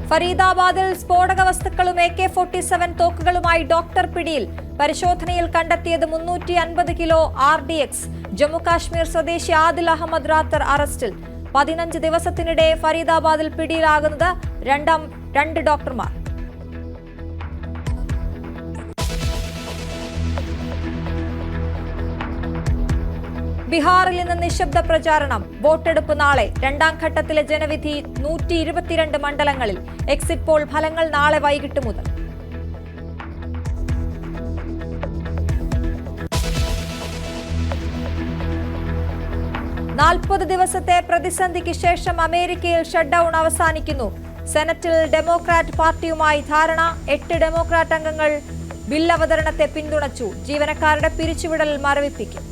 ഫരീദാബാദിൽ സ്ഫോടക വസ്തുക്കളും AK-47 തോക്കുകളുമായി doctor പിടിയിൽ. പരിശോധനയിൽ കണ്ടെത്തിയത് 350 കിലോ RDX. ജമ്മുകാശ്മീർ സ്വദേശി ആദിൽ അഹമ്മദ് റാത്തർ അറസ്റ്റിൽ. 15 ദിവസത്തിനിടെ ഫരീദാബാദിൽ പിടിയിലാകുന്നത് രണ്ട് ഡോക്ടർമാർ. ബീഹാറിൽ നിന്ന് നിശബ്ദ പ്രചാരണം. വോട്ടെടുപ്പ് നാളെ. രണ്ടാം ഘട്ടത്തിലെ ജനവിധി 122 മണ്ഡലങ്ങളിൽ. എക്സിറ്റ് പോൾ ഫലങ്ങൾ നാളെ വൈകിട്ട് മുതൽ. ദിവസത്തെ പ്രതിസന്ധിക്ക് ശേഷം അമേരിക്കയിൽ ഷട്ട്ഡൌൺ അവസാനിക്കുന്നു. സെനറ്റിൽ ഡെമോക്രാറ്റ് പാർട്ടിയുമായി ധാരണ. 8 ഡെമോക്രാറ്റ് അംഗങ്ങൾ ബിൽ അവതരണത്തെ പിന്തുണച്ചു. ജീവനക്കാരുടെ പിരിച്ചുവിടൽ മരവിപ്പിക്കും.